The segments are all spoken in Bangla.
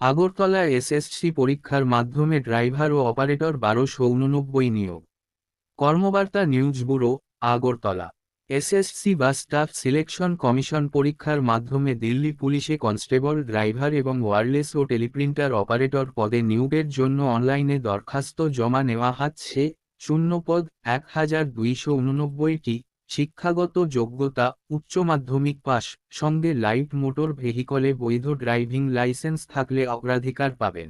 আগরতলা এসএসসি পরীক্ষার মাধ্যমে ড্রাইভার ও অপারেটর 1289 নিয়োগ। কর্মবার্তা নিউজ ব্যুরো, আগরতলা। এসএসসি বা স্টাফ সিলেকশন কমিশন পরীক্ষার মাধ্যমে দিল্লি পুলিশে কনস্টেবল, ড্রাইভার এবং ওয়্যারলেস ও টেলিপ্রিন্টার অপারেটর পদে নিয়োগের জন্য অনলাইনে দরখাস্ত জমা নেওয়া হচ্ছে। শূন্যপদ 1289টি। শিক্ষাগত যোগ্যতা উচ্চ মাধ্যমিক পাস, সঙ্গে লাইট মোটর ভেহিকলে বৈধ ড্রাইভিং লাইসেন্স থাকলে অগ্রাধিকার পাবেন।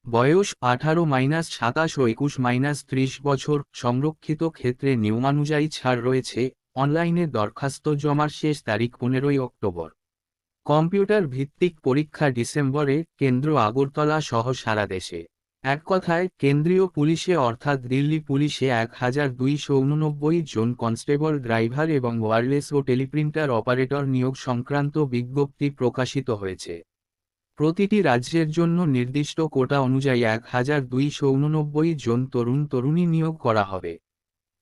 বয়স 18-27 ও 21-30 বছর। সংরক্ষিত ক্ষেত্রে নিয়মানুযায়ী ছাড় রয়েছে। অনলাইনে দরখাস্ত জমার শেষ তারিখ 15 অক্টোবর। কম্পিউটার ভিত্তিক পরীক্ষা ডিসেম্বরে। কেন্দ্র আগরতলা সহ সারা দেশে। এক কথায় কেন্দ্রীয় পুলিশে অর্থাৎ দিল্লি পুলিশে 1289 জন কনস্টেবল, ড্রাইভার এবং ওয়্যারলেস ও টেলিপ্রিন্টার অপারেটর নিয়োগ সংক্রান্ত বিজ্ঞপ্তি প্রকাশিত হয়েছে। প্রতিটি রাজ্যের জন্য নির্দিষ্ট কোটা অনুযায়ী 1289 জন তরুণ-তরুণী নিয়োগ করা হবে।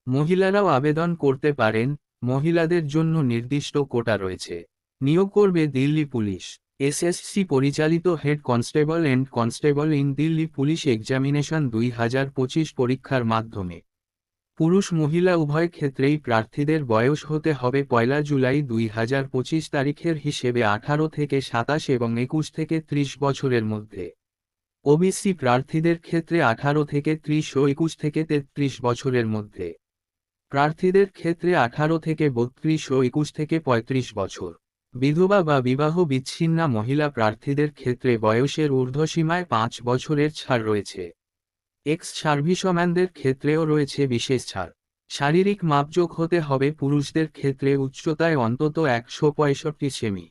মহিলারাও আবেদন করতে পারেন। মহিলাদের জন্য নির্দিষ্ট কোটা রয়েছে। নিয়োগ করবে দিল্লি পুলিশ। এসএসসি পরিচালিত head constable and constable in Delhi police examination 2025 পরীক্ষার মাধ্যমে পুরুষ মহিলা উভয় ক্ষেত্রেই প্রার্থীদের বয়স হতে হবে 1 জুলাই 2025 তারিখের হিসেবে 18 থেকে 27 এবং 21 থেকে 30 বছরের মধ্যে। ওবিসি প্রার্থীদের ক্ষেত্রে 18 থেকে 30 ও 21 থেকে 33 বছরের মধ্যে। প্রার্থীদের ক্ষেত্রে 18 থেকে 32 ও 21 থেকে 35 বছর। বিধবা বা বিবাহ বিচ্ছিন্না মহিলা প্রার্থীদের ক্ষেত্রে বয়সের ঊর্ধ্বসীমায় 5 বছরের ছাড় রয়েছে। এক্স সার্ভিসম্যানদের ক্ষেত্রেও রয়েছে বিশেষ ছাড়। শারীরিক মাপজোক হতে হবে পুরুষদের ক্ষেত্রে উচ্চতায় অন্তত 165 সেমি।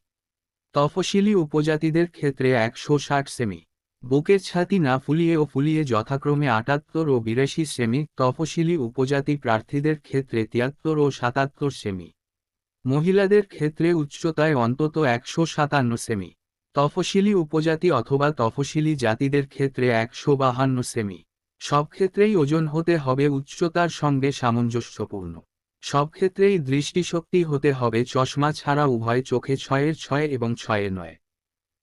তফসিলি উপজাতিদের ক্ষেত্রে 160 সেমি। বুকের ছাতি না ফুলিয়ে ও ফুলিয়ে যথাক্রমে 78 ও 82 সেমি। তফসিলি উপজাতি প্রার্থীদের ক্ষেত্রে 73 ও 77 সেমি। মহিলাদের ক্ষেত্রে উচ্চতায় অন্তত 157 সেমি। তফসিলি উপজাতি অথবা তফসিলি জাতিদের ক্ষেত্রে 152 সেমি। সব ক্ষেত্রেই ওজন হতে হবে উচ্চতার সঙ্গে সামঞ্জস্যপূর্ণ। সব ক্ষেত্রেই দৃষ্টিশক্তি হতে হবে চশমা ছাড়া উভয় চোখে 6-6 এবং 6-9।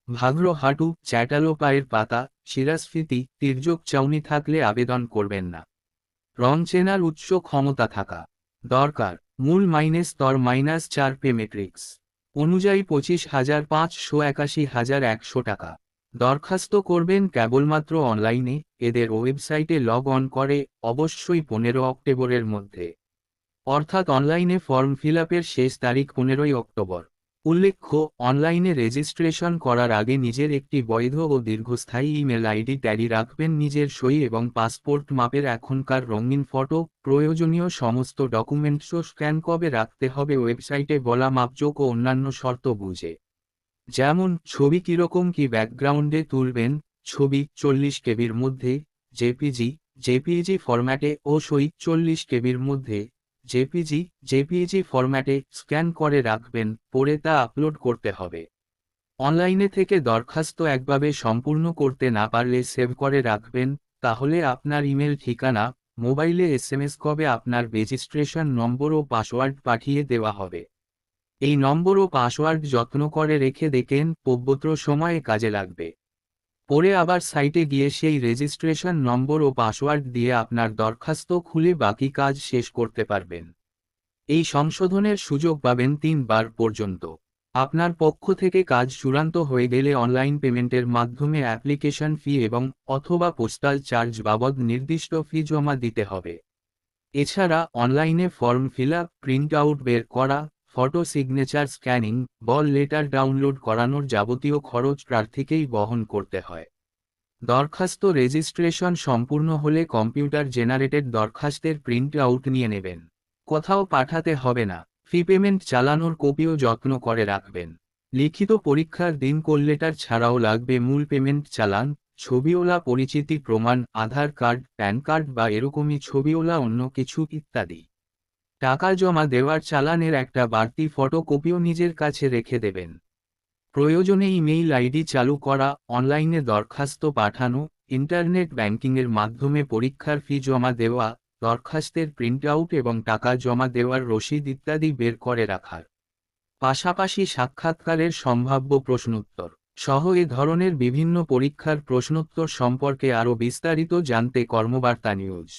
ভাগ্র হাঁটু, চ্যাটালো পায়ের পাতা, শিরাস্ফীতি, তির্যক চাউনি থাকলে আবেদন করবেন না। রং চেনার উচ্চ ক্ষমতা থাকা দরকার। মূল মাইনে স্তর -4 পে মেট্রিক্স অনুযায়ী 25,581,100 টাকা। দরখাস্ত করবেন কেবলমাত্র অনলাইনে। এদের ওয়েবসাইটে লগ অন করে অবশ্যই 15 অক্টোবরের মধ্যে। অর্থাৎ অনলাইনে ফর্ম ফিল আপের শেষ তারিখ 15 অক্টোবর। উল্লেখ্য, অনলাইনে রেজিস্ট্রেশন করার আগে নিজের একটি বৈধ ও দীর্ঘস্থায়ী ইমেল আইডি ট্যালি রাখবেন। নিজের সই এবং পাসপোর্ট মাপের এখনকার রঙিন ফটো, প্রয়োজনীয় সমস্ত ডকুমেন্টসও স্ক্যান করে রাখতে হবে ওয়েবসাইটে বলা মাপজোক ও অন্যান্য শর্ত বুঝে। যেমন ছবি কীরকম কি ব্যাকগ্রাউন্ডে তুলবেন, ছবি 40 কেবির মধ্যে, জেপিজি ফরম্যাটে ও সই 40 কেবির মধ্যে, জেপিজি ফরম্যাটে স্ক্যান করে রাখবেন, পরে তা আপলোড করতে হবে। অনলাইনে থেকে দরখাস্ত একভাবে সম্পূর্ণ করতে না পারলে সেভ করে রাখবেন, তাহলে আপনার ইমেল ঠিকানা, মোবাইলে এসএমএস করে আপনার রেজিস্ট্রেশন নম্বর ও পাসওয়ার্ড পাঠিয়ে দেওয়া হবে। এই নম্বর ও পাসওয়ার্ড যত্ন করে রেখে দেখেন, পরবর্তী সময়ে কাজে লাগবে। পরে আবার সাইটে গিয়ে সেই রেজিস্ট্রেশন নম্বর ও পাসওয়ার্ড দিয়ে আপনার দরখাস্ত খুলে বাকি কাজ শেষ করতে পারবেন। এই সংশোধনের সুযোগ পাবেন 3 বার পর্যন্ত। আপনার পক্ষ থেকে কাজ চূড়ান্ত হয়ে গেলে অনলাইন পেমেন্টের মাধ্যমে অ্যাপ্লিকেশন ফি এবং অথবা পোস্টাল চার্জ বাবদ নির্দিষ্ট ফি জমা দিতে হবে। এছাড়া অনলাইনে form fill up, print out বের করা, ফটো সিগনেচার স্ক্যানিং, বল লেটার ডাউনলোড করানোর যাবতীয় খরচ প্রার্থীকেই বহন করতে হয়। দরখাস্ত রেজিস্ট্রেশন সম্পূর্ণ হলে কম্পিউটার জেনারেটেড দরখাস্তের প্রিন্ট আউট নিয়ে নেবেন। কোথাও পাঠাতে হবে না। ফি পেমেন্ট চালানোর কপিও যত্ন করে রাখবেন। লিখিত পরীক্ষার দিন কল লেটার ছাড়াও লাগবে মূল পেমেন্ট চালান, ছবিওলা পরিচিতি প্রমাণ, আধার কার্ড, প্যান কার্ড বা এরকমই ছবিওলা অন্য কিছু ইত্যাদি। টাকা জমা দেওয়ার চালানের একটা বাড়তি ফটোকপিও নিজের কাছে রেখে দেবেন। প্রয়োজনে ইমেইল আইডি চালু করা, অনলাইনে দরখাস্ত পাঠানো, ইন্টারনেট ব্যাংকিংয়ের মাধ্যমে পরীক্ষার ফি জমা দেওয়া, দরখাস্তের প্রিন্ট আউট এবং টাকা জমা দেওয়ার রসিদ ইত্যাদি বের করে রাখার পাশাপাশি সাক্ষাৎকারের সম্ভাব্য প্রশ্নোত্তর সহ এ ধরনের বিভিন্ন পরীক্ষার প্রশ্নোত্তর সম্পর্কে আরও বিস্তারিত জানতে কর্মবার্তা নিউজ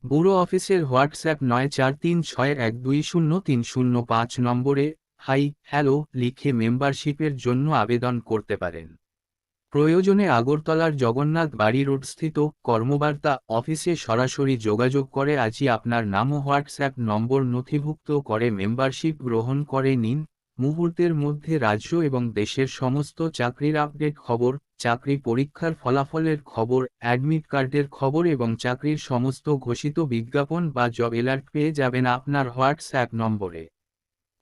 ব্যুরো অফিসের হোয়াটসঅ্যাপ 9436120305 নম্বরে হাই হ্যালো লিখে মেম্বারশিপের জন্য আবেদন করতে পারেন। প্রয়োজনে আগরতলার জগন্নাথ বাড়ি রোডস্থিত কর্মবার্তা অফিসে সরাসরি যোগাযোগ করে আজই আপনার নাম ও হোয়াটসঅ্যাপ নম্বর নথিভুক্ত করে মেম্বারশিপ গ্রহণ করে নিন। মুহূর্তের মধ্যে রাজ্য এবং দেশের সমস্ত চাকরির আপডেট খবর, চাকরি পরীক্ষার ফলাফলের খবর, অ্যাডমিট কার্ডের খবর এবং চাকরির সমস্ত ঘোষিত বিজ্ঞাপন বা জব অ্যালার্ট পেয়ে যাবেন আপনার হোয়াটসঅ্যাপ নম্বরে।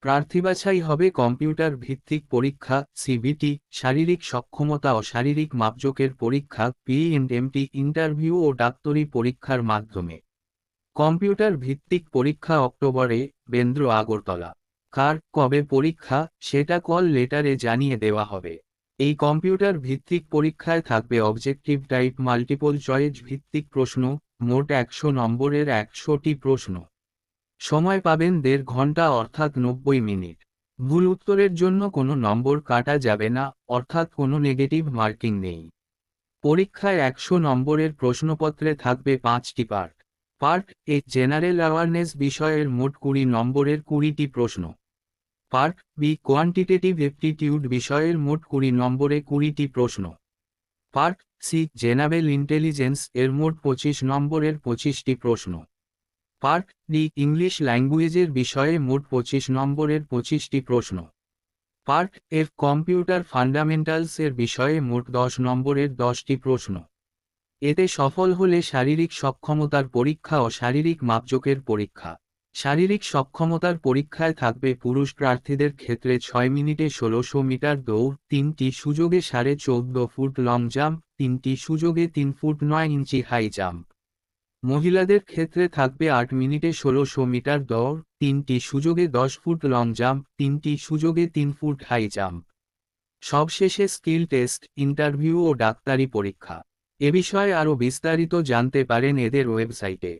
প্রার্থী বাছাই হবে কম্পিউটার ভিত্তিক পরীক্ষা, সিবিটি, শারীরিক সক্ষমতা ও শারীরিক মাপজোকের পরীক্ষা, পিএন্ডএমটি ইন্টারভিউ ও ডাক্তারি পরীক্ষার মাধ্যমে। কম্পিউটার ভিত্তিক পরীক্ষা অক্টোবরে, কেন্দ্র আগরতলা। কার কবে পরীক্ষা সেটা কল লেটারে জানিয়ে দেওয়া হবে। এই কম্পিউটার ভিত্তিক পরীক্ষায় থাকবে অবজেক্টিভ টাইপ মাল্টিপল চয়েস ভিত্তিক প্রশ্ন, মোট 100 নম্বরের 100টি প্রশ্ন। সময় পাবেন 1.5 ঘন্টা অর্থাৎ 90 মিনিট। ভুল উত্তরের জন্য কোনো নম্বর কাটা যাবে না, অর্থাৎ কোনো নেগেটিভ মার্কিং নেই। পরীক্ষায় 100 নম্বরের প্রশ্নপত্রে থাকবে 5টি part. Part a general awareness বিষয়ের মোট 20 নম্বরের 20টি প্রশ্ন। পার্ট বি কোয়ান্টিটেটিভ এপ্টিটিউড বিষয়ের মোট 20 নম্বরে 20টি প্রশ্ন। পার্ট সি জেনারেল ইন্টেলিজেন্স এর মোট 25 নম্বরের 25টি প্রশ্ন। পার্ট ডি ইংলিশ ল্যাঙ্গুয়েজের বিষয়ে মোট 25 নম্বরের 25টি প্রশ্ন। পার্ট এফ কম্পিউটার ফান্ডামেন্টালস এর বিষয়ে মোট 10 নম্বরের 10টি প্রশ্ন। এতে সফল হলে শারীরিক সক্ষমতার পরীক্ষা ও শারীরিক মাপজোকের পরীক্ষা। শারীরিক সক্ষমতার পরীক্ষায় থাকবে পুরুষ প্রার্থীদের ক্ষেত্রে 6 মিনিটে 1600 মিটার দৌড়, 3টি সুযোগে 14.5 ফুট লং জাম্প, 3টি সুযোগে 3 ফুট 9 ইঞ্চি হাই জাম্প। মহিলাদের ক্ষেত্রে থাকবে 8 মিনিটে 1600 মিটার দৌড়, 3টি সুযোগে 10 ফুট লং জাম্প, 3টি সুযোগে 3 ফুট হাই জাম্প। সবশেষে স্কিল টেস্ট, ইন্টারভিউ ও ডাক্তারি পরীক্ষা। এ বিষয়ে আরও বিস্তারিত জানতে পারেন এদের ওয়েবসাইটে।